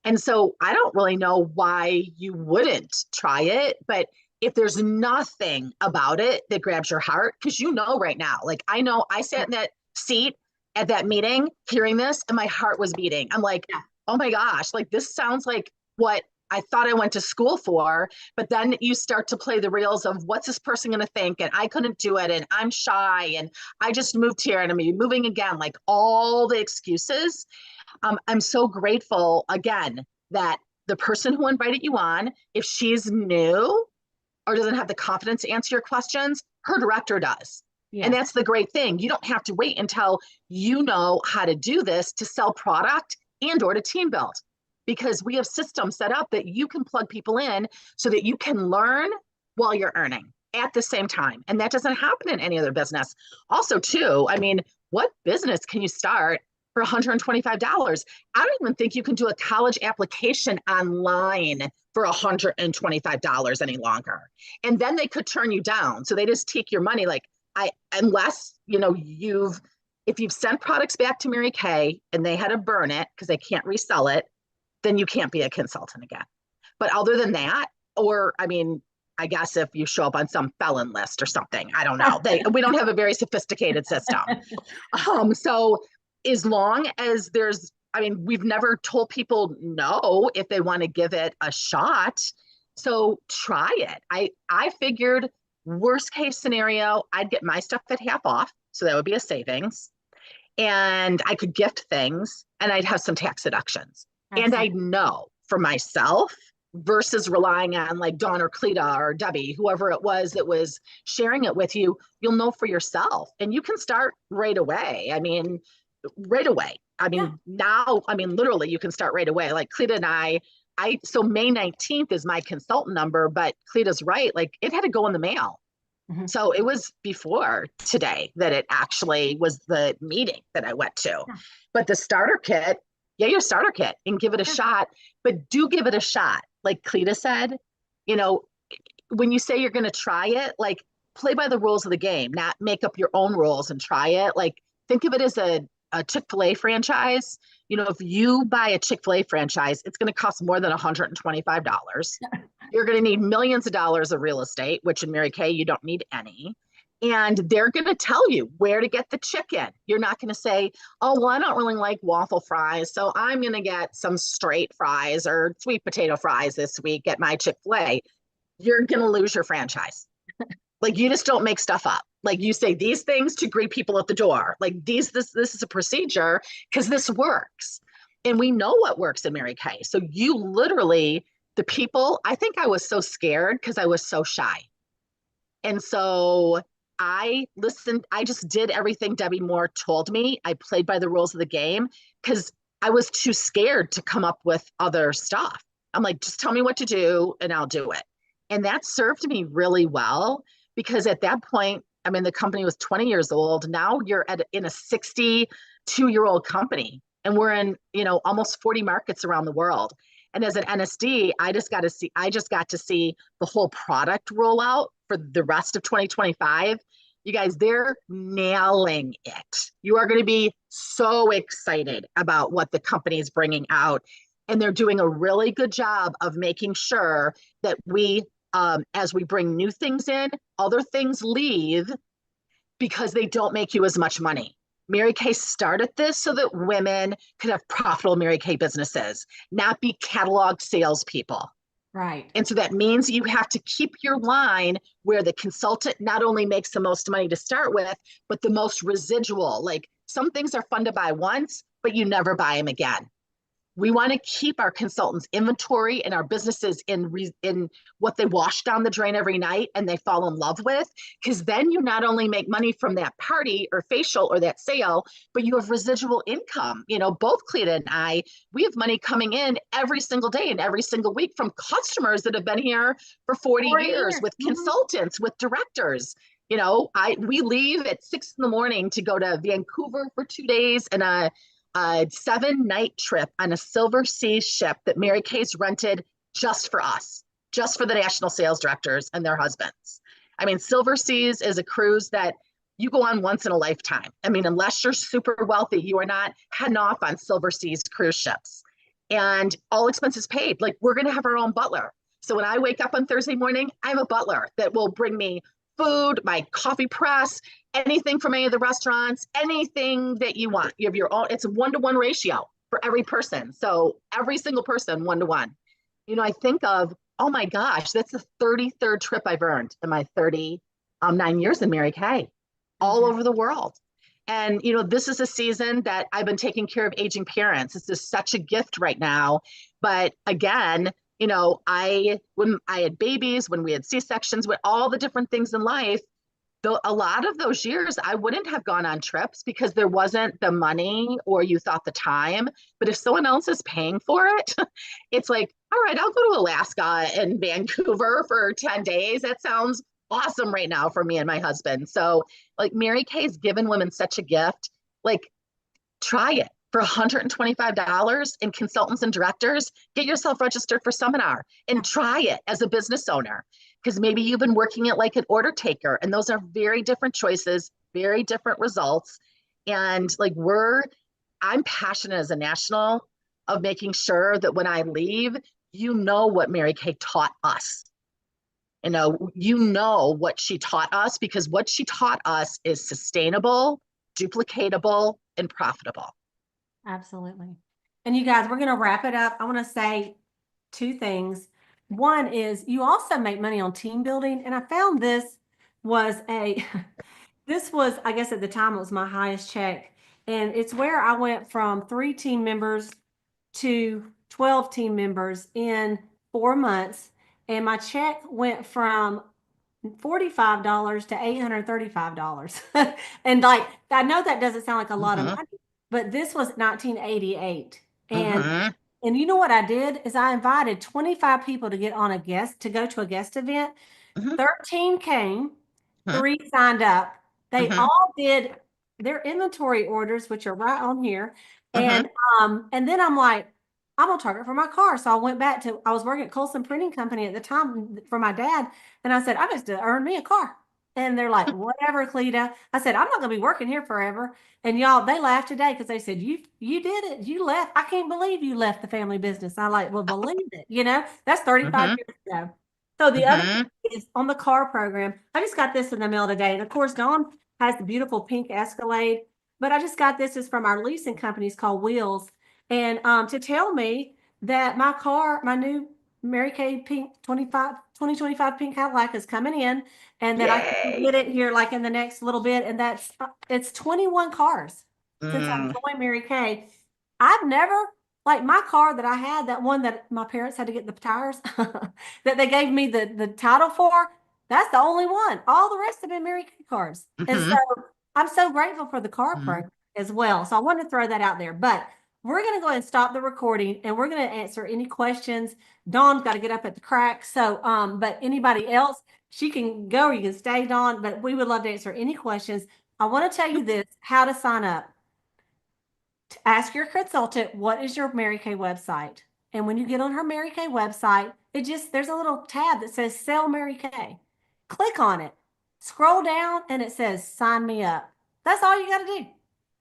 And so I don't really know why you wouldn't try it, but if there's nothing about it that grabs your heart, because right now, like I know I sat in that seat at that meeting hearing this, and my heart was beating. I'm like, Yeah. oh my gosh, like this sounds like what I thought I went to school for. But then you start to play the reels of what's this person going to think? And I couldn't do it. And I'm shy. And I just moved here and I'm moving again, like all the excuses. I'm so grateful again that the person who invited you on, if she's new or doesn't have the confidence to answer your questions, her director does. And Yes. that's the great thing. You don't have to wait until you know how to do this to sell product and or to team build, because we have systems set up that you can plug people in so that you can learn while you're earning at the same time. And that doesn't happen in any other business. Also, too, I mean, what business can you start for $125? I don't even think you can do a college application online for $125 any longer. And then they could turn you down. So they just take your money. Like, unless, if you've sent products back to Mary Kay and they had to burn it because they can't resell it, then you can't be a consultant again. But other than that, or I mean, I guess if you show up on some felon list or something, I don't know. We don't have a very sophisticated system. So as long as we've never told people no if they want to give it a shot. So try it. I figured worst case scenario, I'd get my stuff at half off. So that would be a savings. And I could gift things and I'd have some tax deductions. Absolutely. And I know for myself versus relying on like Dawn or Cleta or Debbie, whoever it was that was sharing it with you, you'll know for yourself. And you can start right away. Right away. Now, literally you can start right away. Like Cleta and so May 19th is my consultant number, but Cleta's right. Like it had to go in the mail. Mm-hmm. So it was before today that it actually was the meeting that I went to. Yeah. But the starter kit, your starter kit and give it a shot, but do give it a shot. Like Cleta said, when you say you're going to try it, like play by the rules of the game, not make up your own rules and try it. Like think of it as a Chick-fil-A franchise. If you buy a Chick-fil-A franchise, it's going to cost more than $125. You're going to need millions of dollars of real estate, which in Mary Kay, you don't need any. And they're going to tell you where to get the chicken. You're not going to say, oh, well, I don't really like waffle fries, so I'm going to get some straight fries or sweet potato fries this week at my Chick-fil-A. You're going to lose your franchise. Like you just don't make stuff up. Like you say these things to greet people at the door. Like this is a procedure because this works. And we know what works in Mary Kay. So you literally, the people, I think I was so scared because I was so shy. And so I listened, I just did everything Debbie Moore told me. I played by the rules of the game because I was too scared to come up with other stuff. I'm like, just tell me what to do and I'll do it. And that served me really well because at that point, the company was 20 years old. Now you're in a 62-year-old company and we're in, almost 40 markets around the world. And as an NSD, I just got to see the whole product roll out for the rest of 2025. You guys, they're nailing it. You are going to be so excited about what the company is bringing out. And they're doing a really good job of making sure that we, as we bring new things in, other things leave because they don't make you as much money. Mary Kay started this so that women could have profitable Mary Kay businesses, not be catalog salespeople. Right. And so that means you have to keep your line where the consultant not only makes the most money to start with, but the most residual. Like some things are fun to buy once, but you never buy them again. We want to keep our consultants' inventory and our businesses in what they wash down the drain every night and they fall in love with, because then you not only make money from that party or facial or that sale, but you have residual income. Both Cleta and I, we have money coming in every single day and every single week from customers that have been here for 40 years with consultants, with directors. We leave at 6 a.m. to go to Vancouver for 2 days and a 7-night trip on a Silver Seas ship that Mary Kay's rented just for us, just for the national sales directors and their husbands. Silver Seas is a cruise that you go on once in a lifetime. Unless you're super wealthy, you are not heading off on Silver Seas cruise ships. And all expenses paid. Like we're going to have our own butler. So when I wake up on Thursday morning, I have a butler that will bring me food, my coffee press, anything from any of the restaurants, anything that you want. You have your own, it's a 1-to-1 ratio for every person. So every single person, 1-to-1. I think of, oh my gosh, that's the 33rd trip I've earned in my 39 years in Mary Kay, all over the world. And, this is a season that I've been taking care of aging parents. This is such a gift right now. But again, when I had babies, when we had C-sections, with all the different things in life, though a lot of those years I wouldn't have gone on trips because there wasn't the money or you thought the time. But if someone else is paying for it, it's like, all right, I'll go to Alaska and Vancouver for 10 days. That sounds awesome right now for me and my husband. So like Mary Kay's given women such a gift. Like, try it for $125 in consultants and directors. Get yourself registered for seminar and try it as a business owner, because maybe you've been working it like an order taker, and those are very different choices, very different results. And like I'm passionate as a national of making sure that when I leave, what Mary Kay taught us. What she taught us, because what she taught us is sustainable, duplicatable, and profitable. Absolutely. And you guys, we're going to wrap it up. I want to say two things. One is you also make money on team building. And I found this was this was, I guess at the time, it was my highest check. And it's where I went from 3 team members to 12 team members in 4 months. And my check went from $45 to $835. And like, I know that doesn't sound like a lot of money, but this was 1988. And you know what I did is I invited 25 people to go to a guest event. 13 came, 3 signed up. They all did their inventory orders, which are right on here. And then I'm like, I'm gonna target for my car. So I was working at Colson Printing Company at the time for my dad. And I said, I just to earn me a car. And they're like, whatever, Cleta. I said, I'm not gonna be working here forever. And y'all, they laughed today because they said, you did it. You left. I can't believe you left the family business. I like, well, believe it. That's 35 years ago. So the other thing is on the car program. I just got this in the mail today. And of course, Dawn has the beautiful pink Escalade, but I just got this is from our leasing company. It's called Wheels. And to tell me that my new Mary Kay pink 2025 pink Cadillac is coming in, and that I can get it here like in the next little bit. And it's 21 cars since I joined Mary Kay. I've never, like my car that I had, that one that my parents had to get the tires that they gave me the title for, that's the only one. All the rest have been Mary Kay cars. And so I'm so grateful for the car program as well. So I wanted to throw that out there. But we're going to go ahead and stop the recording, and we're going to answer any questions. Dawn's got to get up at the crack. So, but anybody else, she can go or you can stay, Dawn, but we would love to answer any questions. I want to tell you this, how to sign up. To ask your consultant, what is your Mary Kay website? And when you get on her Mary Kay website, there's a little tab that says Sell Mary Kay. Click on it, scroll down, and it says sign me up. That's all you got to do.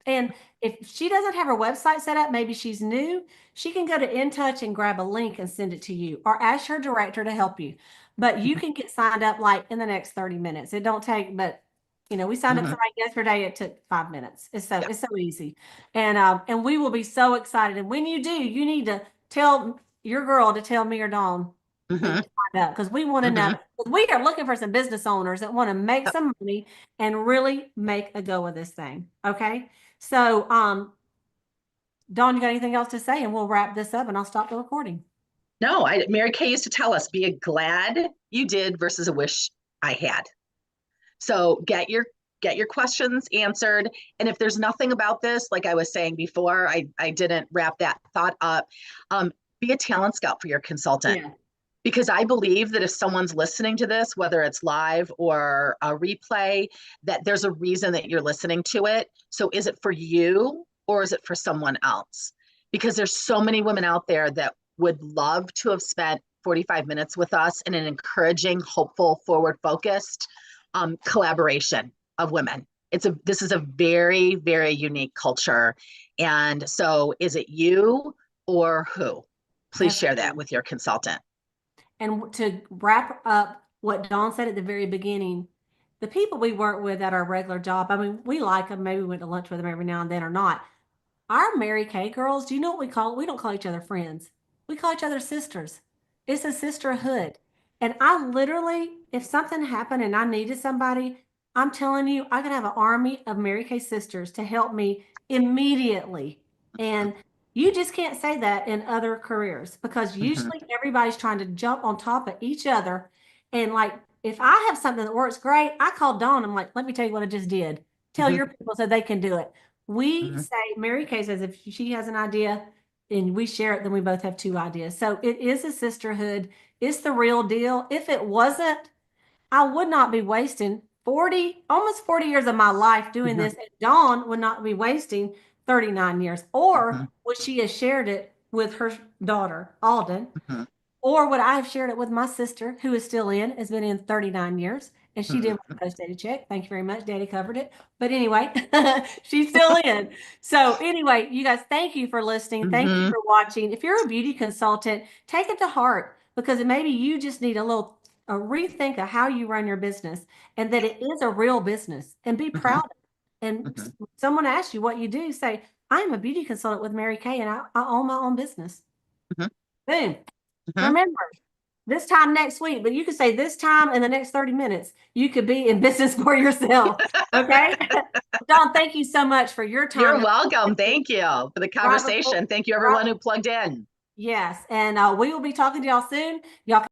And if she doesn't have her website set up, maybe she's new, she can go to InTouch and grab a link and send it to you, or ask her director to help you. But you can get signed up like in the next 30 minutes. It don't take, but we signed up somebody yesterday. It took 5 minutes. It's so easy. And we will be so excited. And when you do, you need to tell your girl to tell me or Dawn because we want to know. We are looking for some business owners that want to make some money and really make a go of this thing. Okay. So, Dawn, you got anything else to say? And we'll wrap this up and I'll stop the recording. No, Mary Kay used to tell us, be a glad you did versus a wish I had. So get your questions answered. And if there's nothing about this, like I was saying before, I didn't wrap that thought up. Be a talent scout for your consultant. Yeah. Because I believe that if someone's listening to this, whether it's live or a replay, that there's a reason that you're listening to it. So is it for you or is it for someone else? Because there's so many women out there that would love to have spent 45 minutes with us in an encouraging, hopeful, forward-focused collaboration of women. This is a very, very unique culture. And so is it you or who? Please share that with your consultant. And to wrap up what Dawn said at the very beginning, the people we work with at our regular job, I mean, we like them. Maybe we went to lunch with them every now and then or not. Our Mary Kay girls, do you know what we call? We don't call each other friends. We call each other sisters. It's a sisterhood. And I literally, if something happened and I needed somebody, I'm telling you, I could have an army of Mary Kay sisters to help me immediately. And you just can't say that in other careers because Mhm. usually everybody's trying to jump on top of each other. And like, if I have something that works great, I call Dawn. I'm like, let me tell you what I just did. Tell Mhm. your people so they can do it. We Mhm. say, Mary Kay says, if she has an idea and we share it, then we both have two ideas. So it is a sisterhood. It's the real deal. If it wasn't, I would not be wasting 40, almost 40 years of my life doing Mhm. this. And Dawn would not be wasting 39 years. Mhm. Or would she have shared it with her daughter, Alden? Mhm. Or would I have shared it with my sister, who is still in, has been in 39 years, and she did Mhm. my post-dated check. Thank you very much. Daddy covered it. But anyway, she's still in. So anyway, you guys, thank you for listening. Thank you Mhm. for watching. If you're a beauty consultant, take it to heart because maybe you just need a little a rethink of how you run your business and that it is a real business and be Mhm. proud of it. And Mhm. someone asks you what you do, say, I'm a beauty consultant with Mary Kay and I own my own business. Mhm. Boom. Mhm. Remember, this time next week, but you could say this time in the next 30 minutes, you could be in business for yourself. Okay. Dawn, thank you so much for your You're time. welcome. Thank you for the Right before, conversation. Thank you, right, everyone who plugged in. yes. And we will be talking to y'all soon. Y'all